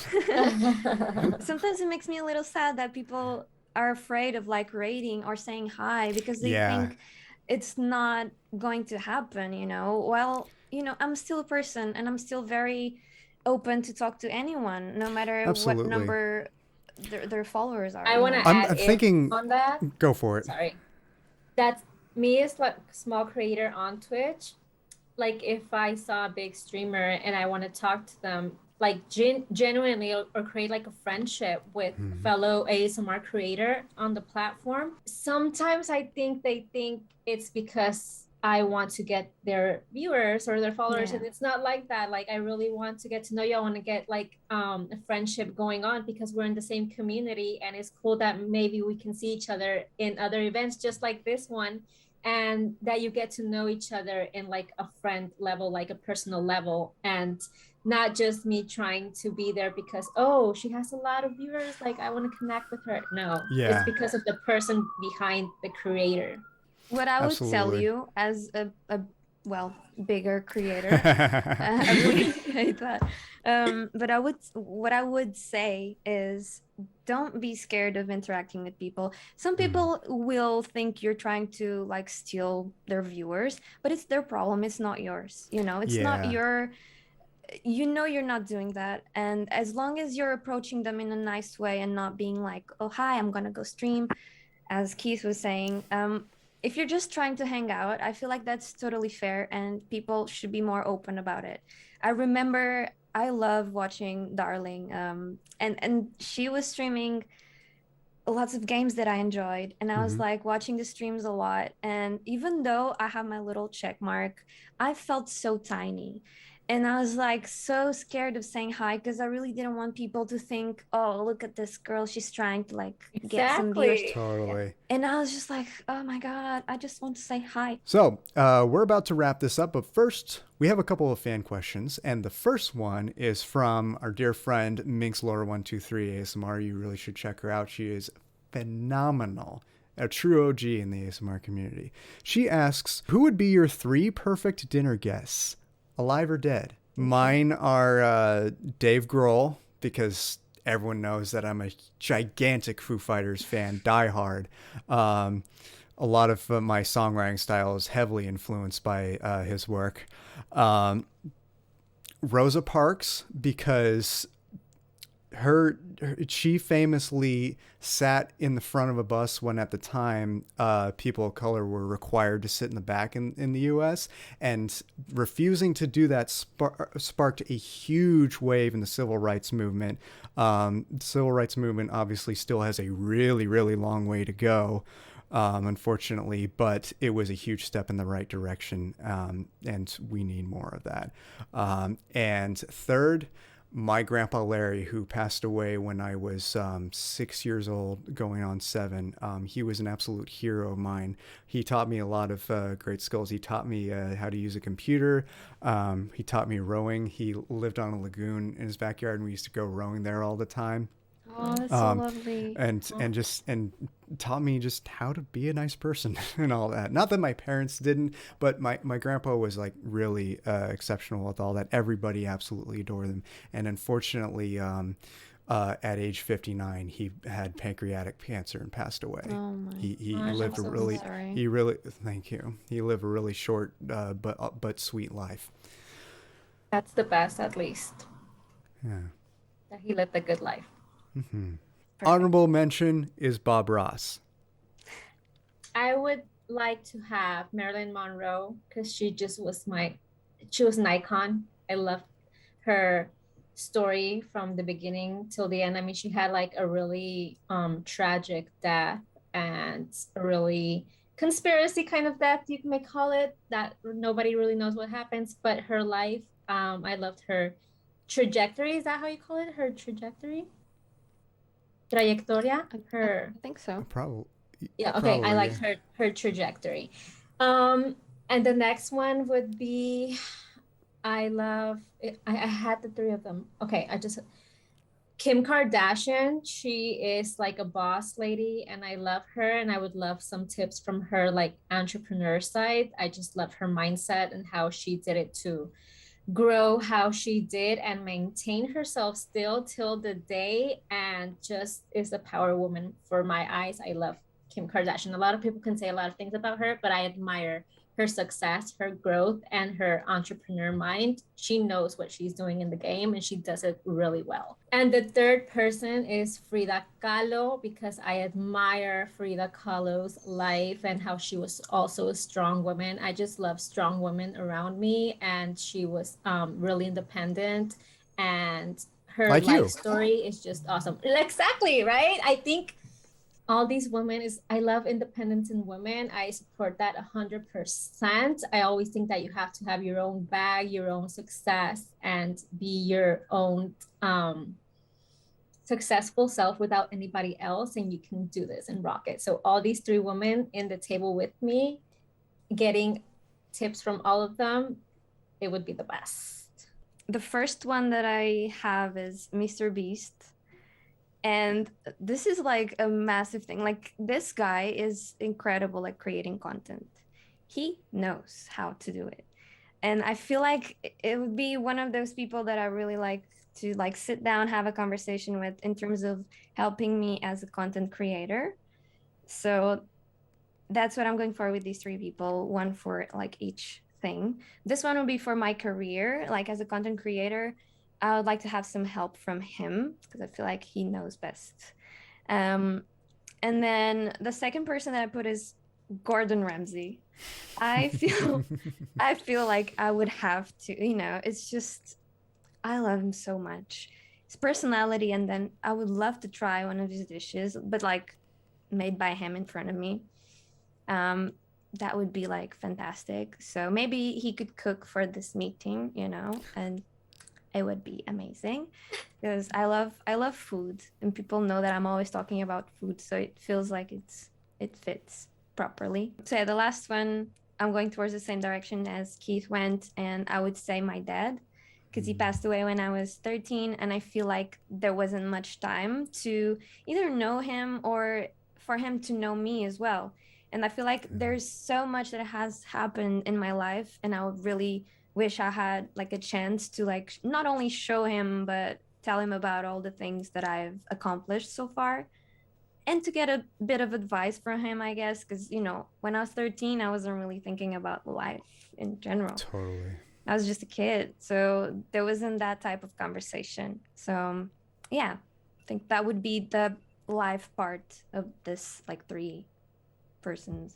Sometimes it makes me a little sad that people are afraid of like rating or saying hi because they Yeah. think it's not going to happen, you know. Well, you know, I'm still a person and I'm still very open to talk to anyone, no matter what Absolutely. number their followers are. I you want to know? add I'm thinking. on that. Go for it. Sorry. That's me as like small creator on Twitch. Like if I saw a big streamer and I want to talk to them, like genuinely or create like a friendship with fellow ASMR creator on the platform. Sometimes I think they think it's because I want to get their viewers or their followers, and it's not like that. Like I really want to get to know you. I want to get like a friendship going on because we're in the same community, and it's cool that maybe we can see each other in other events just like this one, and that you get to know each other in like a friend level, like a personal level, and not just me trying to be there because, oh, she has a lot of viewers, like I want to connect with her. No, Yeah. it's because of the person behind the creator. What I would tell Absolutely. you as a bigger creator, I really hate that. But what I would say is don't be scared of interacting with people. Some people will think you're trying to like steal their viewers, but it's their problem. It's not yours. You know, it's not your, you know, you're not doing that. And as long as you're approaching them in a nice way and not being like, oh, hi, I'm going to go stream, as Keith was saying, if you're just trying to hang out, I feel like that's totally fair and people should be more open about it. I remember I love watching Darling, and she was streaming lots of games that I enjoyed, and I was like watching the streams a lot, and even though I have my little check mark, I felt so tiny. And I was like so scared of saying hi because I really didn't want people to think, oh, look at this girl, she's trying to like get some viewers. Totally. And I was just like, oh my God, I just want to say hi. So we're about to wrap this up, but first we have a couple of fan questions. And the first one is from our dear friend MinxLore123 ASMR. You really should check her out. She is phenomenal. A true OG in the ASMR community. She asks, who would be your 3 perfect dinner guests? Alive or dead? Mine are Dave Grohl, because everyone knows that I'm a gigantic Foo Fighters fan, diehard. A lot of my songwriting style is heavily influenced by his work. Rosa Parks, because she famously sat in the front of a bus when at the time people of color were required to sit in the back in the US, and refusing to do that sparked a huge wave in the civil rights movement. The civil rights movement obviously still has a really, really long way to go, unfortunately, but it was a huge step in the right direction, and we need more of that. And third, my grandpa Larry, who passed away when I was 6 years old, going on 7. He was an absolute hero of mine. He taught me a lot of great skills. He taught me how to use a computer. He taught me rowing. He lived on a lagoon in his backyard, and we used to go rowing there all the time. Oh, that's so lovely. And taught me just how to be a nice person and all that. Not that my parents didn't, but my grandpa was like really exceptional with all that. Everybody absolutely adored him. And unfortunately, at age 59, he had pancreatic cancer and passed away. Oh my. He Gosh, lived a I'm so really, sorry. he really, thank you. He lived a really short, but sweet life. That's the best, at least. Yeah. That he lived a good life. Perfect. Honorable mention is Bob Ross. I would like to have Marilyn Monroe because she was an icon. I loved her story from the beginning till the end. I mean, she had like a really tragic death and a really conspiracy kind of death, you may call it, that nobody really knows what happens. But her life, I loved her trajectory. Is that how you call it? Her trajectory? Trayectoria? Her I think so. Probably. yeah, okay. I liked yeah. her trajectory. And the next one would be I love it. I had the three of them. Okay, Kim Kardashian. She is like a boss lady, and I love her, and I would love some tips from her, like entrepreneur side. I just love her mindset and how she did it to grow how she did and maintain herself still till the day, and just is a power woman for my eyes. I love Kim Kardashian. A lot of people can say a lot of things about her, but I admire her success, her growth, and her entrepreneur mind. She knows what she's doing in the game and she does it really well. And the third person is Frida Kahlo, because I admire Frida Kahlo's life and how she was also a strong woman. I just love strong women around me, and she was really independent, and her Like life you. story is just awesome. Exactly, right? I think all these women is I love independence in women. I support that 100%. I always think that you have to have your own bag, your own success, and be your own successful self without anybody else, and you can do this and rock it. So all these three women in the table with me, getting tips from all of them, it would be the best. The first one that I have is Mr. Beast. And this is like a massive thing. Like, this guy is incredible at creating content. He knows how to do it. And I feel like it would be one of those people that I really like to like sit down, have a conversation with in terms of helping me as a content creator. So that's what I'm going for with these three people, one for like each thing. This one would be for my career, like as a content creator. I would like to have some help from him because I feel like he knows best. And then the second person that I put is Gordon Ramsay. I feel like I would have to, it's just, I love him so much. His personality, and then I would love to try one of his dishes, but like made by him in front of me. That would be like fantastic. So maybe he could cook for this meeting, and it would be amazing because I love food, and people know that I'm always talking about food, so it feels like it fits properly. So yeah, the last one, I'm going towards the same direction as Keith went, and I would say my dad, because he passed away when I was 13, and I feel like there wasn't much time to either know him or for him to know me as well. And I feel like there's so much that has happened in my life, and I would really wish I had like a chance to like not only show him but tell him about all the things that I've accomplished so far, and to get a bit of advice from him, I guess, because when I was 13 I wasn't really thinking about life in general. Totally. I was just a kid, so there wasn't that type of conversation. So yeah, I think that would be the life part of this like three persons.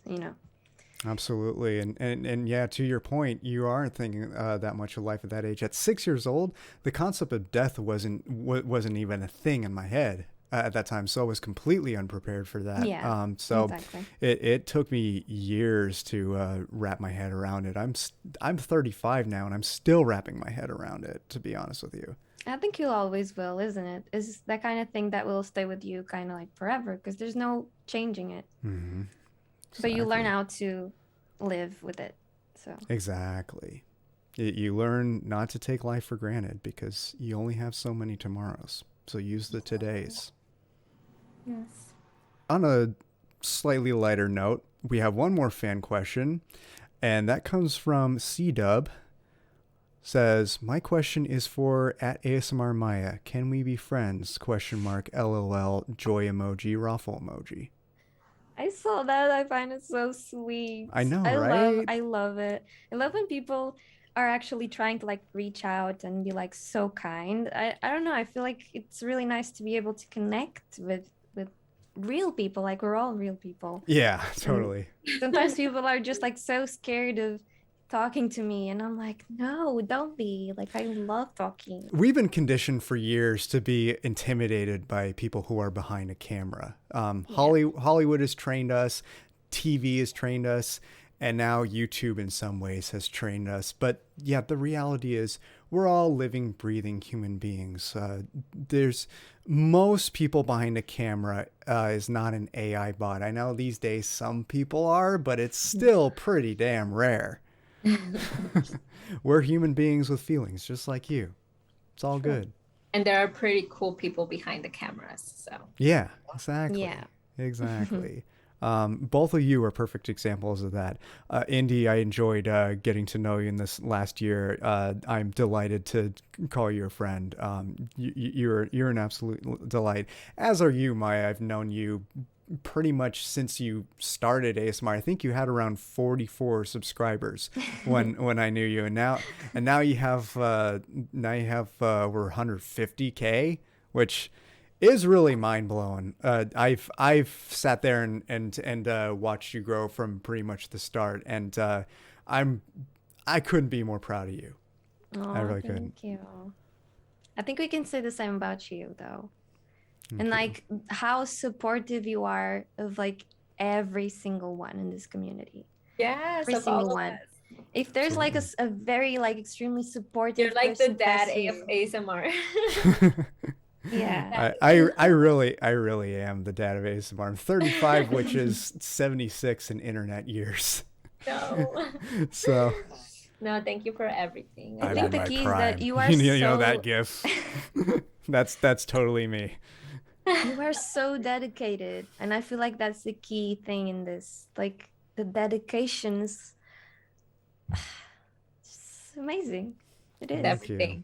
Absolutely. And yeah, to your point, you aren't thinking that much of life at that age. At 6 years old, the concept of death wasn't even a thing in my head at that time. So I was completely unprepared for that. Yeah, exactly. it took me years to wrap my head around it. I'm 35 now, and I'm still wrapping my head around it, to be honest with you. I think you always will, isn't it? It's that kind of thing that will stay with you kind of like forever, because there's no changing it. Mm-hmm. But you learn how to live with it. So exactly. You learn not to take life for granted, because you only have so many tomorrows. So use the todays. Yes. On a slightly lighter note, we have one more fan question, and that comes from C-Dub. says, my question is for at ASMR Maya. Can we be friends? Question mark, LOL, joy emoji, raffle emoji. I saw that. I find it so sweet. I know, I right? love it. I love when people are actually trying to like reach out and be like so kind. I don't know. I feel like it's really nice to be able to connect with real people. Like we're all real people. Yeah, And totally. sometimes people are just like so scared of talking to me, and I'm like, no, don't be. Like I love talking. We've been conditioned for years to be intimidated by people who are behind a camera. Hollywood has trained us, TV has trained us, and now YouTube in some ways has trained us. But yeah, the reality is we're all living, breathing human beings. There's most people behind a camera is not an AI bot. I know these days some people are, but it's still pretty damn rare. We're human beings with feelings, just like you. It's all good. And there are pretty cool people behind the cameras. So Yeah, exactly. Yeah. Exactly. Both of you are perfect examples of that. Indy, I enjoyed getting to know you in this last year. I'm delighted to call you a friend. You're an absolute delight. As are you, Maya. I've known you pretty much since you started ASMR. I think you had around 44 subscribers when I knew you, and now you have over 150K, which is really mind blowing. I've sat there and watched you grow from pretty much the start, and I couldn't be more proud of you. Oh, I really couldn't. thank you. I think we can say the same about you, though. Thank And you. like how supportive you are of like every single one in this community. yes, Every of single all of one. us. If there's like a very like extremely supportive You're like the person, dad that's of you. ASMR. Yeah. I really am the dad of ASMR. I'm 35, which is 76 in internet years. No. So No, thank you for everything. I I'm think in the my key is prime. that you are you know so that gif. That's totally me. you are so dedicated, and I feel like that's the key thing in this. Like the dedication is it's amazing. It is. Thank you. Everything.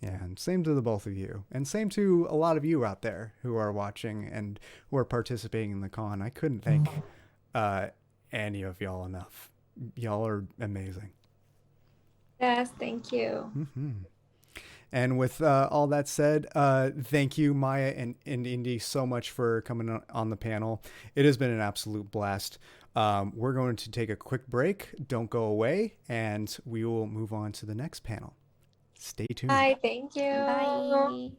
Yeah, and same to the both of you. And same to a lot of you out there who are watching and who are participating in the con. I couldn't thank any of y'all enough. Y'all are amazing. Yes, thank you. Mm-hmm. And with all that said, thank you, Maya and Indy, so much for coming on the panel. It has been an absolute blast. We're going to take a quick break. Don't go away, and we will move on to the next panel. Stay tuned. Bye, thank you. Bye.